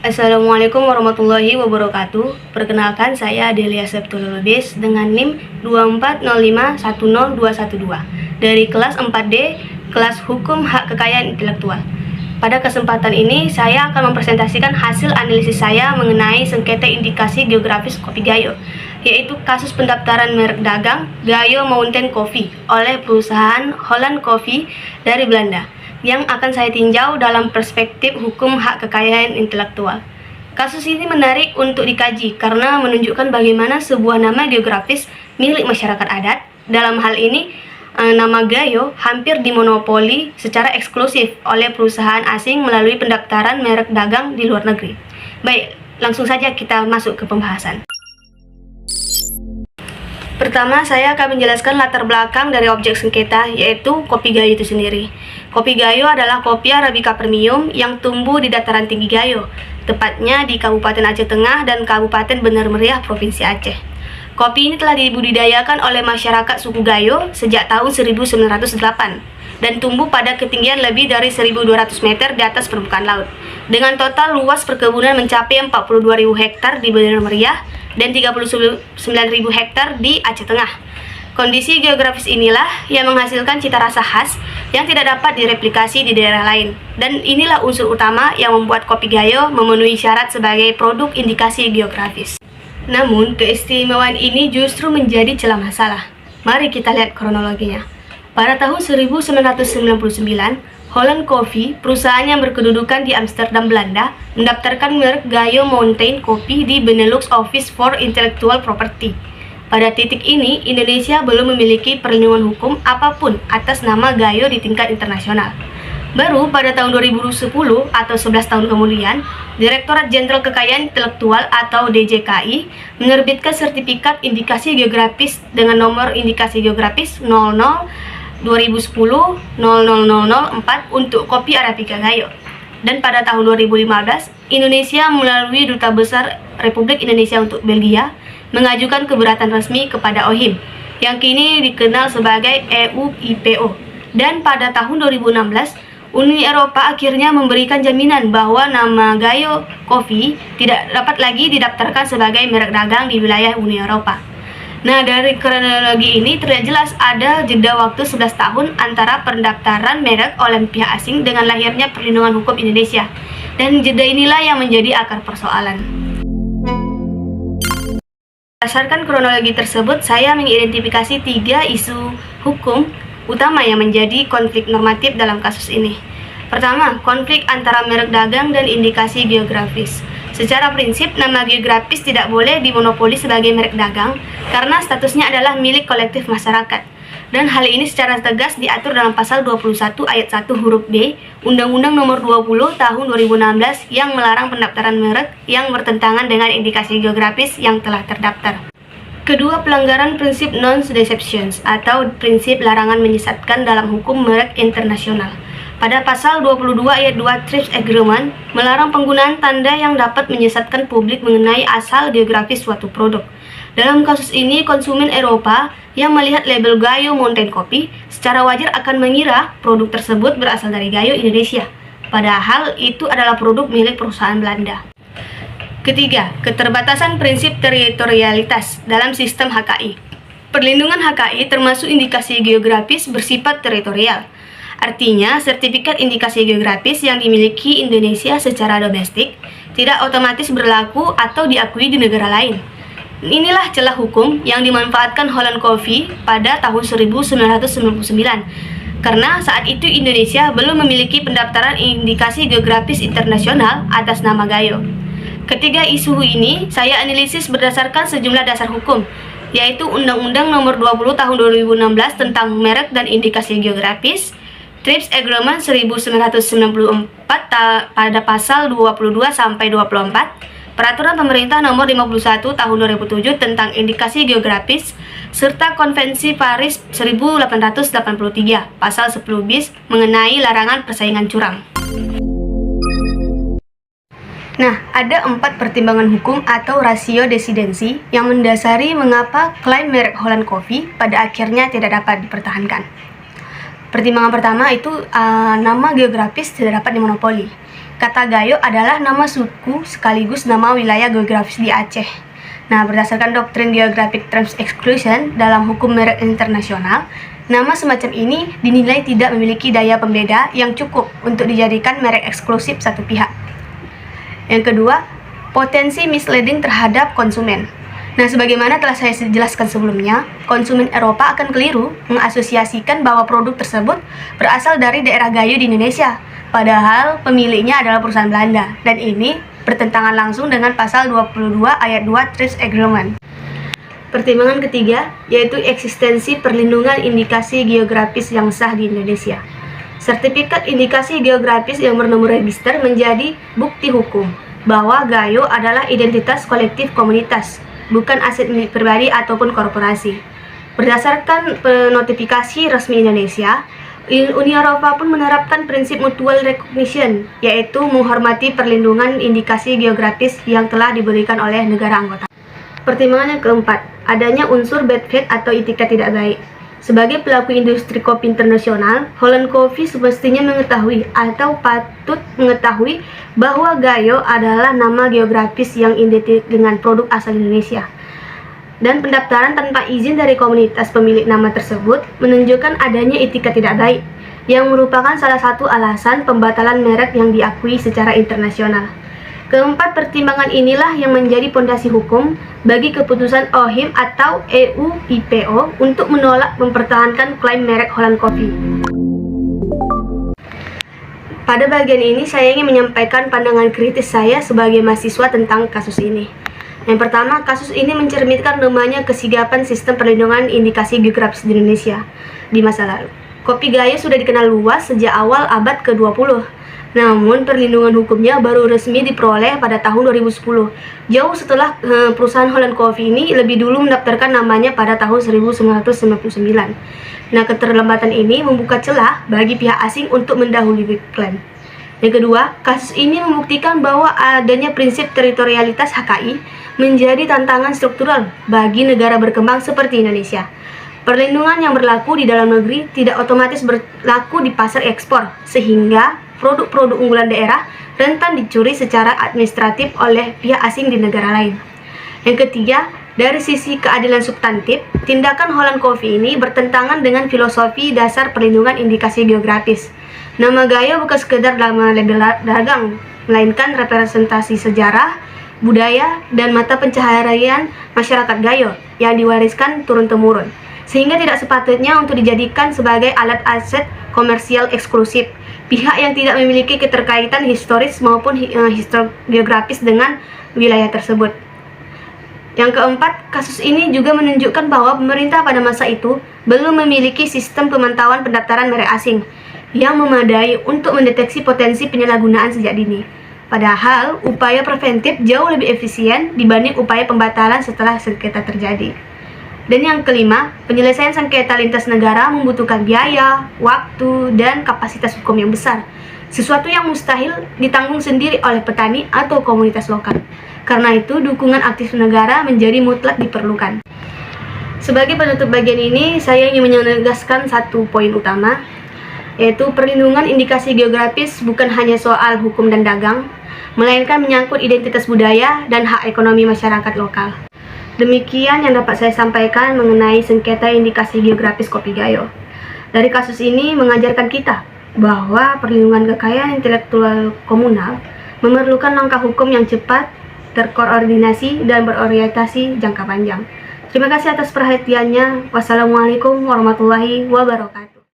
Assalamualaikum warahmatullahi wabarakatuh. Perkenalkan, saya Delia Septul Lubis dengan NIM 240510212 dari kelas 4D, kelas Hukum Hak Kekayaan Intelektual. Pada kesempatan ini, saya akan mempresentasikan hasil analisis saya mengenai sengketa indikasi geografis kopi Gayo, yaitu kasus pendaftaran merek dagang Gayo Mountain Coffee oleh perusahaan Holland Coffee dari Belanda, yang akan saya tinjau dalam perspektif hukum hak kekayaan intelektual. Kasus ini menarik untuk dikaji karena menunjukkan bagaimana sebuah nama geografis milik masyarakat adat, dalam hal ini nama Gayo, hampir dimonopoli secara eksklusif oleh perusahaan asing melalui pendaftaran merek dagang di luar negeri. Baik, langsung saja kita masuk ke pembahasan. Pertama, saya akan menjelaskan latar belakang dari objek sengketa, yaitu kopi Gayo itu sendiri. Kopi Gayo adalah kopi Arabica premium yang tumbuh di dataran tinggi Gayo, tepatnya di Kabupaten Aceh Tengah dan Kabupaten Bener Meriah, Provinsi Aceh. Kopi ini telah dibudidayakan oleh masyarakat suku Gayo sejak tahun 1908 dan tumbuh pada ketinggian lebih dari 1.200 meter di atas permukaan laut, dengan total luas perkebunan mencapai 42.000 hektar di Bener Meriah dan 39.000 hektar di Aceh Tengah. Kondisi geografis inilah yang menghasilkan cita rasa khas yang tidak dapat direplikasi di daerah lain, dan inilah unsur utama yang membuat kopi Gayo memenuhi syarat sebagai produk indikasi geografis. Namun, keistimewaan ini justru menjadi celah masalah. Mari kita lihat kronologinya. Pada tahun 1999, Holland Coffee, perusahaan yang berkedudukan di Amsterdam, Belanda, mendaftarkan merek Gayo Mountain Coffee di Benelux Office for Intellectual Property. Pada titik ini, Indonesia belum memiliki perlindungan hukum apapun atas nama Gayo di tingkat internasional. Baru pada tahun 2010 atau 11 tahun kemudian, Direktorat Jenderal Kekayaan Intelektual atau DJKI menerbitkan sertifikat indikasi geografis dengan nomor indikasi geografis 00/2010/0004 untuk kopi Arabica Gayo. Dan pada tahun 2015, Indonesia melalui Duta Besar Republik Indonesia untuk Belgia mengajukan keberatan resmi kepada OHIM, yang kini dikenal sebagai EU-IPO. Dan pada tahun 2016, Uni Eropa akhirnya memberikan jaminan bahwa nama Gayo Coffee tidak dapat lagi didaftarkan sebagai merek dagang di wilayah Uni Eropa. Nah, dari kronologi ini terlihat jelas ada jeda waktu 11 tahun antara pendaftaran merek oleh pihak asing dengan lahirnya perlindungan hukum Indonesia. Dan jeda inilah yang menjadi akar persoalan. Berdasarkan kronologi tersebut, saya mengidentifikasi 3 isu hukum utama yang menjadi konflik normatif dalam kasus ini. Pertama, konflik antara merek dagang dan indikasi geografis. Secara prinsip, nama geografis tidak boleh dimonopoli sebagai merek dagang karena statusnya adalah milik kolektif masyarakat. Dan hal ini secara tegas diatur dalam pasal 21 ayat 1 huruf B Undang-Undang Nomor 20 Tahun 2016 yang melarang pendaftaran merek yang bertentangan dengan indikasi geografis yang telah terdaftar. Kedua, pelanggaran prinsip non-deception atau prinsip larangan menyesatkan dalam hukum merek internasional. Pada pasal 22 ayat 2 TRIPS Agreement melarang penggunaan tanda yang dapat menyesatkan publik mengenai asal geografis suatu produk. Dalam kasus ini, konsumen Eropa yang melihat label Gayo Mountain Coffee secara wajar akan mengira produk tersebut berasal dari Gayo Indonesia, padahal itu adalah produk milik perusahaan Belanda. Ketiga, keterbatasan prinsip teritorialitas dalam sistem HKI. Perlindungan HKI termasuk indikasi geografis bersifat teritorial. Artinya, sertifikat indikasi geografis yang dimiliki Indonesia secara domestik tidak otomatis berlaku atau diakui di negara lain. Inilah celah hukum yang dimanfaatkan Holland Coffee pada tahun 1999, karena saat itu Indonesia belum memiliki pendaftaran indikasi geografis internasional atas nama Gayo. Ketiga isu ini saya analisis berdasarkan sejumlah dasar hukum, yaitu Undang-Undang Nomor 20 Tahun 2016 tentang merek dan indikasi geografis, TRIPS Agreement 1994 pada pasal 22-24, Peraturan Pemerintah Nomor 51 Tahun 2007 tentang indikasi geografis, serta Konvensi Paris 1883 pasal 10 bis mengenai larangan persaingan curang. Nah, ada 4 pertimbangan hukum atau rasio desidensi yang mendasari mengapa klaim merek Holland Coffee pada akhirnya tidak dapat dipertahankan. Pertimbangan pertama itu nama geografis tidak dapat dimonopoli. Kata Gayo adalah nama suku sekaligus nama wilayah geografis di Aceh. Nah, berdasarkan doktrin Geographic Terms Exclusion dalam hukum merek internasional, nama semacam ini dinilai tidak memiliki daya pembeda yang cukup untuk dijadikan merek eksklusif satu pihak. Yang kedua, potensi misleading terhadap konsumen. Nah, sebagaimana telah saya jelaskan sebelumnya, konsumen Eropa akan keliru mengasosiasikan bahwa produk tersebut berasal dari daerah Gayo di Indonesia, padahal pemiliknya adalah perusahaan Belanda, dan ini bertentangan langsung dengan pasal 22 ayat 2 TRIPS Agreement. Pertimbangan ketiga, yaitu eksistensi perlindungan indikasi geografis yang sah di Indonesia. Sertifikat indikasi geografis yang bernomor register menjadi bukti hukum bahwa Gayo adalah identitas kolektif komunitas, bukan aset milik pribadi ataupun korporasi. Berdasarkan notifikasi resmi Indonesia, Uni Eropa pun menerapkan prinsip mutual recognition, yaitu menghormati perlindungan indikasi geografis yang telah diberikan oleh negara anggota. Pertimbangan yang keempat, adanya unsur bad faith atau etikat tidak baik. Sebagai pelaku industri kopi internasional, Holland Coffee semestinya mengetahui atau patut mengetahui bahwa Gayo adalah nama geografis yang identik dengan produk asal Indonesia. Dan pendaftaran tanpa izin dari komunitas pemilik nama tersebut menunjukkan adanya etikat tidak baik, yang merupakan salah satu alasan pembatalan merek yang diakui secara internasional. Keempat pertimbangan inilah yang menjadi pondasi hukum bagi keputusan OHIM atau EU IPO untuk menolak mempertahankan klaim merek Holland Coffee. Pada bagian ini saya ingin menyampaikan pandangan kritis saya sebagai mahasiswa tentang kasus ini. Yang pertama, kasus ini mencerminkan lemahnya kesigapan sistem perlindungan indikasi geografis di Indonesia di masa lalu. Kopi Gayo sudah dikenal luas sejak awal abad ke-20. Namun, perlindungan hukumnya baru resmi diperoleh pada tahun 2010, jauh setelah perusahaan Holland Coffee ini lebih dulu mendaftarkan namanya pada tahun 1999. Nah, keterlambatan ini membuka celah bagi pihak asing untuk mendahului klaim. Yang kedua, kasus ini membuktikan bahwa adanya prinsip teritorialitas HKI menjadi tantangan struktural bagi negara berkembang seperti Indonesia. Perlindungan yang berlaku di dalam negeri tidak otomatis berlaku di pasar ekspor, sehingga produk-produk unggulan daerah rentan dicuri secara administratif oleh pihak asing di negara lain. Yang ketiga, dari sisi keadilan substantif, tindakan Holland Coffee ini bertentangan dengan filosofi dasar perlindungan indikasi geografis. Nama Gayo bukan sekedar nama label dagang, melainkan representasi sejarah, budaya, dan mata pencaharian masyarakat Gayo yang diwariskan turun-temurun, sehingga tidak sepatutnya untuk dijadikan sebagai alat aset komersial eksklusif pihak yang tidak memiliki keterkaitan historis maupun geografis dengan wilayah tersebut. Yang keempat, kasus ini juga menunjukkan bahwa pemerintah pada masa itu belum memiliki sistem pemantauan pendaftaran merek asing yang memadai untuk mendeteksi potensi penyalahgunaan sejak dini. Padahal, upaya preventif jauh lebih efisien dibanding upaya pembatalan setelah sengketa terjadi. Dan yang kelima, penyelesaian sengketa lintas negara membutuhkan biaya, waktu, dan kapasitas hukum yang besar. Sesuatu yang mustahil ditanggung sendiri oleh petani atau komunitas lokal. Karena itu, dukungan aktif negara menjadi mutlak diperlukan. Sebagai penutup bagian ini, saya ingin menegaskan satu poin utama, yaitu perlindungan indikasi geografis bukan hanya soal hukum dan dagang, melainkan menyangkut identitas budaya dan hak ekonomi masyarakat lokal. Demikian yang dapat saya sampaikan mengenai sengketa indikasi geografis kopi Gayo. Dari kasus ini mengajarkan kita bahwa perlindungan kekayaan intelektual komunal memerlukan langkah hukum yang cepat, terkoordinasi, dan berorientasi jangka panjang. Terima kasih atas perhatiannya. Wassalamualaikum warahmatullahi wabarakatuh.